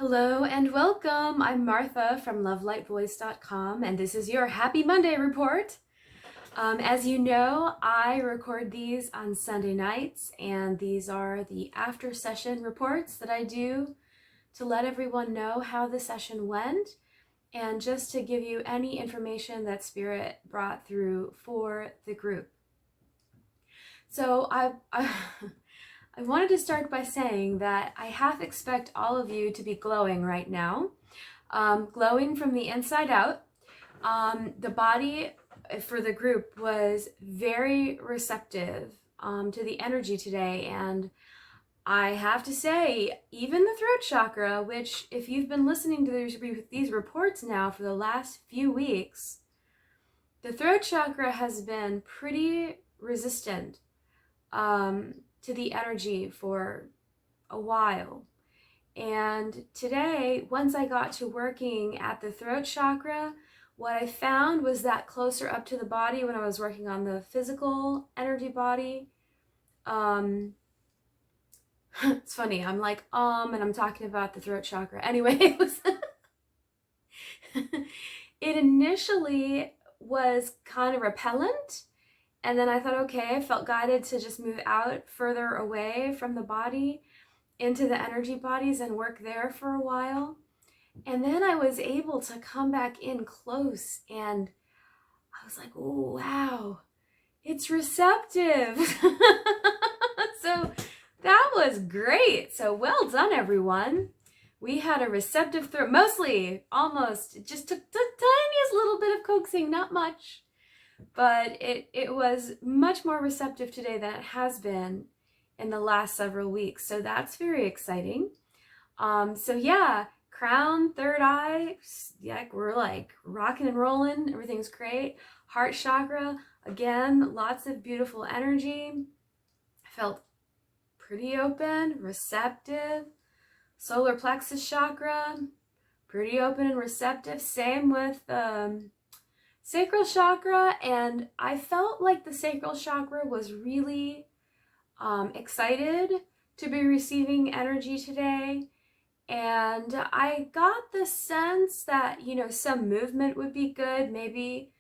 Hello and welcome. I'm Martha from lovelightvoice.com, and this is your Happy Monday report. As you know, I record these on Sunday nights, and these are the after session reports that I do to let everyone know how the session went and just to give you any information that Spirit brought through for the group. So I wanted to start by saying that I half expect all of you to be glowing right now, glowing from the inside out. The body for the group was very receptive to the energy today, and I have to say, even the throat chakra, which if you've been listening to these reports now for the last few weeks, the throat chakra has been pretty resistant to the energy for a while. And today, once I got to working at the throat chakra, what I found was that closer up to the body when I was working on the physical energy body, it's funny, I'm like, and I'm talking about the throat chakra. Anyway, it initially was kind of repellent. And then I thought, okay, I felt guided to just move out further away from the body into the energy bodies and work there for a while. And then I was able to come back in close, and I was like, oh, wow, it's receptive. So that was great. So well done, everyone. We had a receptive throat, mostly, almost, it just took the tiniest little bit of coaxing, not much. But it was much more receptive today than it has been in the last several weeks. So that's very exciting. So yeah, crown, third eye, yeah, we're like rocking and rolling. Everything's great. Heart chakra, again, lots of beautiful energy. I felt pretty open, receptive. Solar plexus chakra, pretty open and receptive. Same with sacral chakra, and I felt like the sacral chakra was really excited to be receiving energy today. And I got the sense that, you know, some movement would be good. Maybe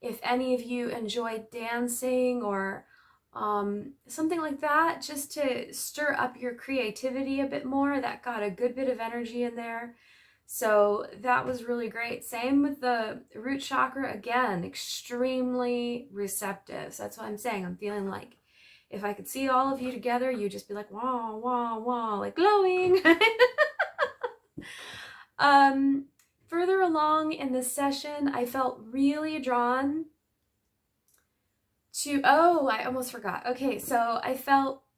if any of you enjoyed dancing or something like that, just to stir up your creativity a bit more. That got a good bit of energy in there. So that was really great. Same with the root chakra, again, extremely receptive. So that's what I'm saying. I'm feeling like if I could see all of you together, you'd just be like, wah, wah, wah, like glowing. Further along in this session, I felt really drawn to, oh, I almost forgot. Okay, so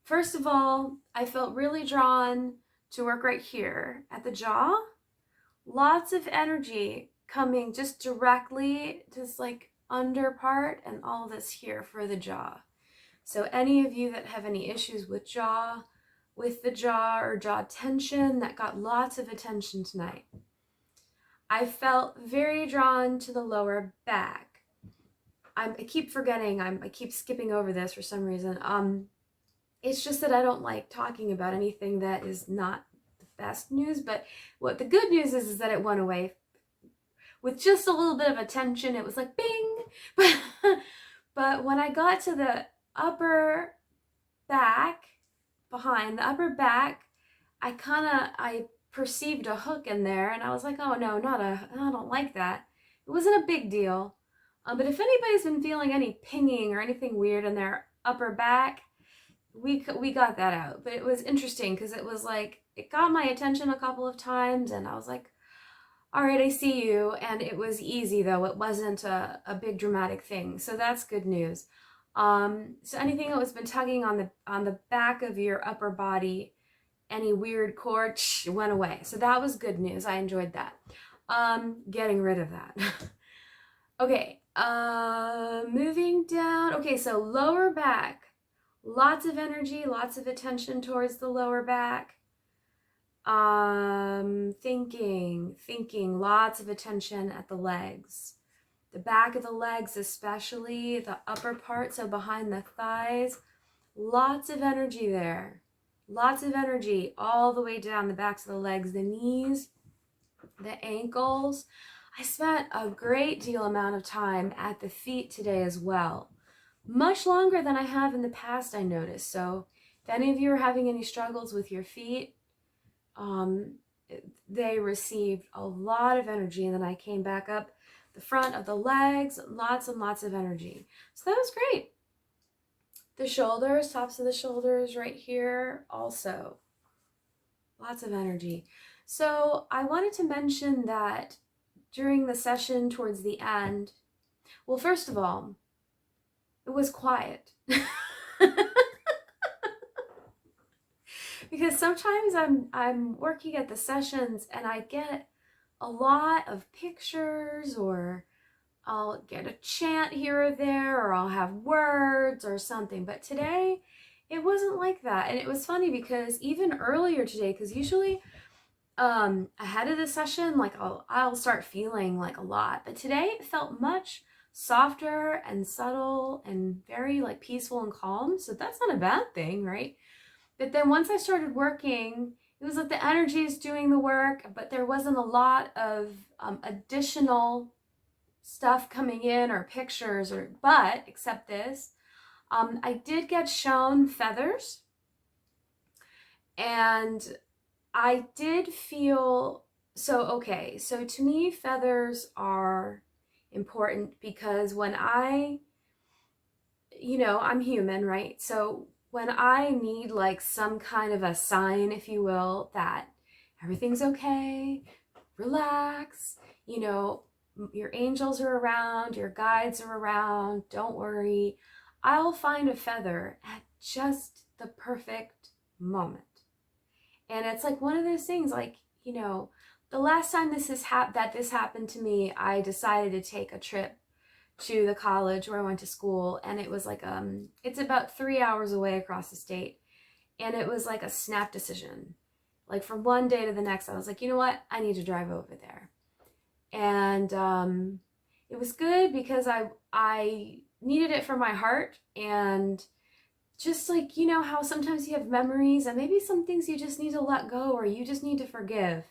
first of all, I felt really drawn to work right here at the jaw. Lots of energy coming just directly, just like under part and all this here for the jaw. So any of you that have any issues with the jaw or jaw tension, that got lots of attention tonight. I felt very drawn to the lower back. I keep forgetting, I keep skipping over this for some reason. It's just that I don't like talking about anything that is not the best news, but what the good news is that it went away with just a little bit of attention. It was like bing. But when I got to the upper back, behind the upper back, I perceived a hook in there, and I was like, oh no, I don't like that. It wasn't a big deal. But if anybody's been feeling any pinging or anything weird in their upper back, we got that out. But it was interesting because it was like, it got my attention a couple of times, and I was like, all right, I see you. And it was easy, though. It wasn't a big dramatic thing. So that's good news. So anything that was been tugging on the back of your upper body, any weird cord, went away. So that was good news. I enjoyed that. Getting rid of that. Okay, moving down. Okay, so lower back. Lots of energy, lots of attention towards the lower back. Thinking, lots of attention at the legs. The back of the legs, especially the upper part, so behind the thighs. Lots of energy there. Lots of energy all the way down the backs of the legs, the knees, the ankles. I spent a great deal amount of time at the feet today as well. Much longer than I have in the past, I noticed. So if any of you are having any struggles with your feet, they received a lot of energy. And then I came back up the front of the legs, lots and lots of energy. So that was great. The shoulders, tops of the shoulders right here, also lots of energy. So I wanted to mention that during the session towards the end, well, first of all, it was quiet. Because sometimes I'm working at the sessions and I get a lot of pictures, or I'll get a chant here or there, or I'll have words or something. But today it wasn't like that. And it was funny because even earlier today, because usually ahead of the session, like I'll start feeling like a lot, but today it felt much softer and subtle and very like peaceful and calm. So that's not a bad thing, right? But then once I started working, it was like the energy is doing the work, but there wasn't a lot of additional stuff coming in or pictures, but except this, I did get shown feathers, and I did feel so okay. So to me, feathers are important because when I'm human, right? So when I need like some kind of a sign, if you will, that everything's okay, relax, your angels are around, your guides are around, don't worry, I'll find a feather at just the perfect moment. And it's like one of those things, like, the last time this happened to me, I decided to take a trip to the college where I went to school, and it was like it's about 3 hours away across the state, and it was like a snap decision. Like from one day to the next, I was like, you know what, I need to drive over there. And it was good because I needed it for my heart, and just like, how sometimes you have memories and maybe some things you just need to let go or you just need to forgive.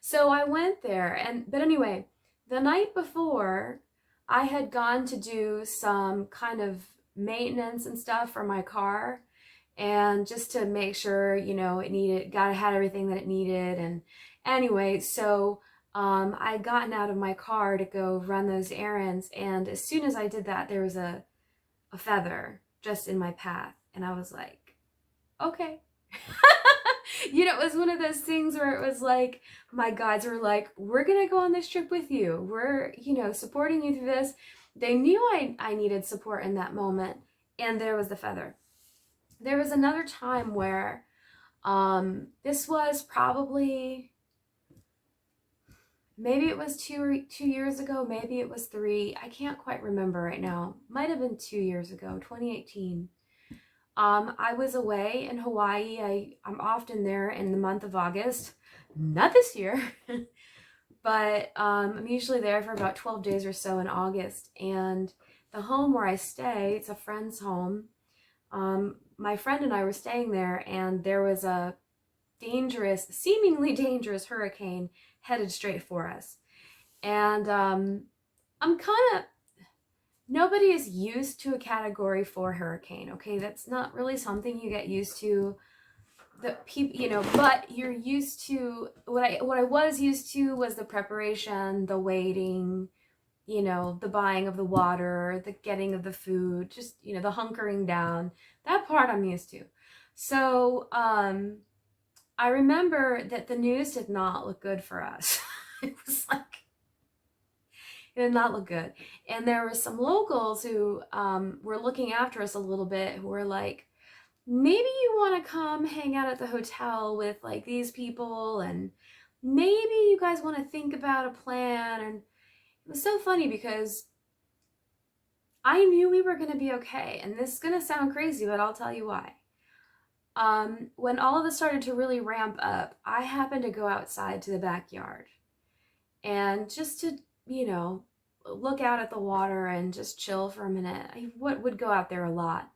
So I went there, but anyway, the night before, I had gone to do some kind of maintenance and stuff for my car, and just to make sure, it had everything that it needed. And anyway, so I'd gotten out of my car to go run those errands, and as soon as I did that, there was a feather just in my path, and I was like, okay. It was one of those things where it was like, my guides were like, we're gonna go on this trip with you, we're supporting you through this. They knew I needed support in that moment, and there was the feather. There was another time where this was probably, maybe it was 2 years ago, maybe it was 3, I can't quite remember right now. Might have been 2 years ago, 2018. I was away in Hawaii. I'm often there in the month of August. Not this year, but I'm usually there for about 12 days or so in August. And the home where I stay, it's a friend's home. My friend and I were staying there, and there was a seemingly dangerous hurricane headed straight for us. And nobody is used to a Category 4 hurricane, okay? That's not really something you get used to. But you're used to, what I was used to was the preparation, the waiting, the buying of the water, the getting of the food, just, the hunkering down. That part I'm used to. So, I remember that the news did not look good for us. It was like, it did not look good. And there were some locals who were looking after us a little bit, who were like, maybe you want to come hang out at the hotel with like these people, and maybe you guys want to think about a plan. And it was so funny because I knew we were going to be okay. And this is going to sound crazy, but I'll tell you why. When all of this started to really ramp up, I happened to go outside to the backyard, and just to, look out at the water and just chill for a minute. I would go out there a lot.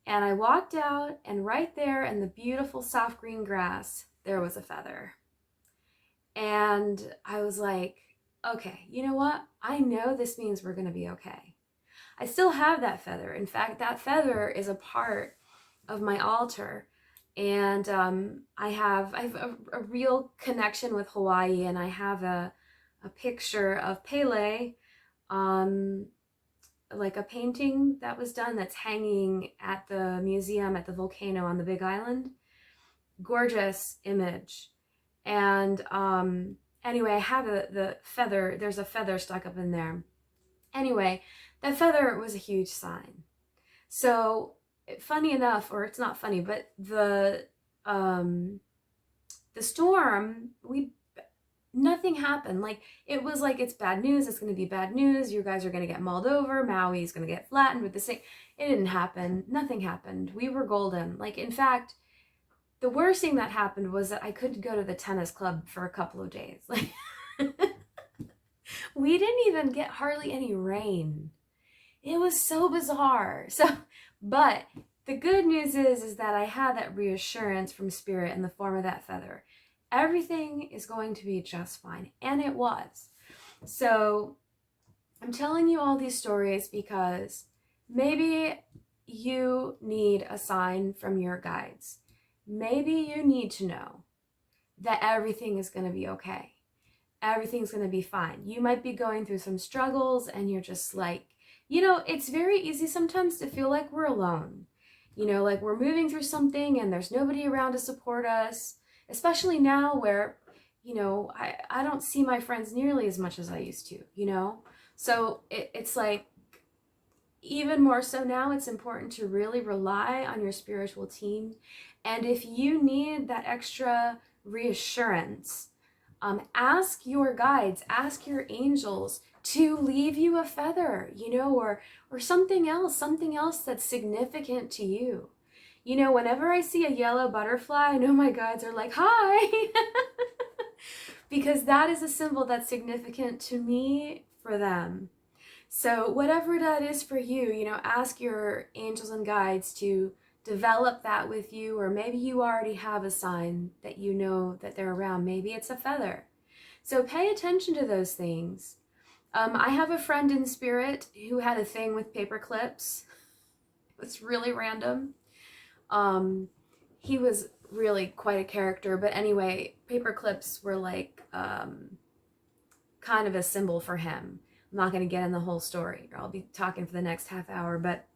And I walked out, and right there in the beautiful soft green grass, there was a feather. And I was like, okay, you know what? I know this means we're going to be okay. I still have that feather. In fact, that feather is a part of my altar. And I have a real connection with Hawaii, and I have a picture of Pele, like a painting that was done that's hanging at the museum at the volcano on the Big Island. Gorgeous image. And anyway, I have the feather. There's a feather stuck up in there. Anyway, that feather was a huge sign. So funny enough, or it's not funny, but the storm, nothing happened. Like, it was like, it's bad news, it's going to be bad news, you guys are going to get mauled over, Maui's going to get flattened with the same. It didn't happen. Nothing happened. We were golden. Like, in fact, the worst thing that happened was that I couldn't go to the tennis club for a couple of days. Like, we didn't even get hardly any rain. It was so bizarre. But the good news is that I had that reassurance from Spirit in the form of that feather. Everything is going to be just fine. And it was. So I'm telling you all these stories because maybe you need a sign from your guides. Maybe you need to know that everything is going to be okay. Everything's going to be fine. You might be going through some struggles and you're just like, it's very easy sometimes to feel like we're alone. Like we're moving through something and there's nobody around to support us, especially now where, I don't see my friends nearly as much as I used to, So it's like, even more so now, it's important to really rely on your spiritual team. And if you need that extra reassurance, ask your guides, ask your angels to leave you a feather, or something else that's significant to you. Whenever I see a yellow butterfly, I know my guides are like, hi, because that is a symbol that's significant to me for them. So whatever that is for you, ask your angels and guides to develop that with you, or maybe you already have a sign that you know that they're around. Maybe it's a feather. So pay attention to those things. I have a friend in Spirit who had a thing with paper clips. It's really random. He was really quite a character, but anyway, paper clips were like kind of a symbol for him. I'm not going to get in the whole story, or I'll be talking for the next half hour, but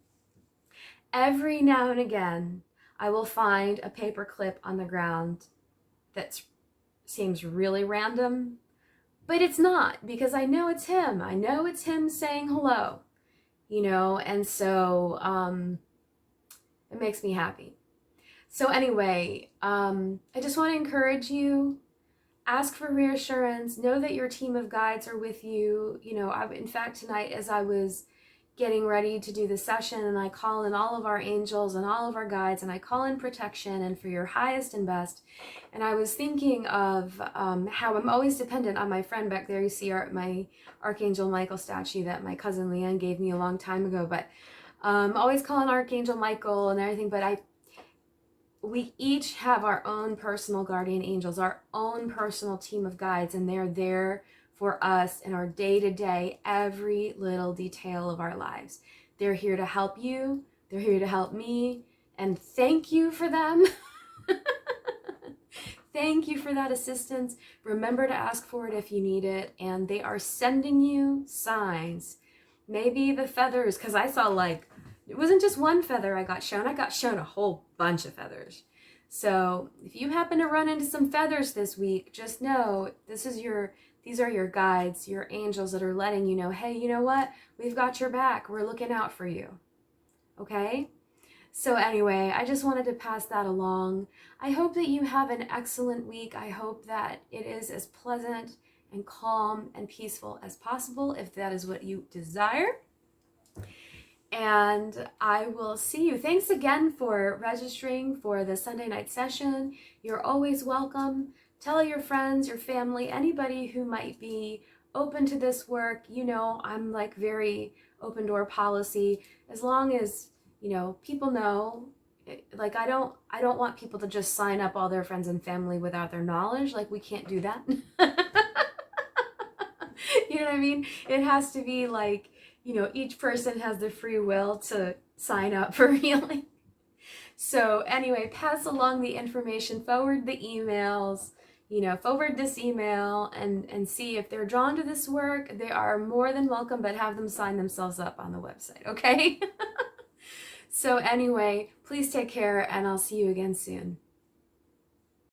every now and again, I will find a paper clip on the ground that seems really random, but it's not, because I know it's him. I know it's him saying hello, and so it makes me happy. So anyway, I just want to encourage you. Ask for reassurance. Know that your team of guides are with you. In fact, tonight as I was getting ready to do the session, and I call in all of our angels and all of our guides, and I call in protection and for your highest and best. And I was thinking of how I'm always dependent on my friend back there. You see my Archangel Michael statue that my cousin Leanne gave me a long time ago. But always calling Archangel Michael and everything. But we each have our own personal guardian angels, our own personal team of guides, and they're there for us in our day-to-day, every little detail of our lives. They're here to help you. They're here to help me. And thank you for them. Thank you for that assistance. Remember to ask for it if you need it. And they are sending you signs. Maybe the feathers, because I saw it wasn't just one feather I got shown a whole bunch of feathers. So if you happen to run into some feathers this week, just know these are your guides, your angels that are letting you know, hey, you know what? We've got your back. We're looking out for you. Okay? So anyway, I just wanted to pass that along. I hope that you have an excellent week. I hope that it is as pleasant and calm and peaceful as possible, if that is what you desire. And I will see you. Thanks again for registering for the Sunday night session. You're always welcome. Tell your friends, your family, anybody who might be open to this work. I'm like very open door policy. As long as, you know, people know, like I don't want people to just sign up all their friends and family without their knowledge. Like we can't do that. You know what I mean? It has to be like, you know, each person has the free will to sign up for healing. So anyway, pass along the information, forward the emails, you know, forward this email and see if they're drawn to this work. They are more than welcome, but have them sign themselves up on the website, okay? So anyway, please take care and I'll see you again soon.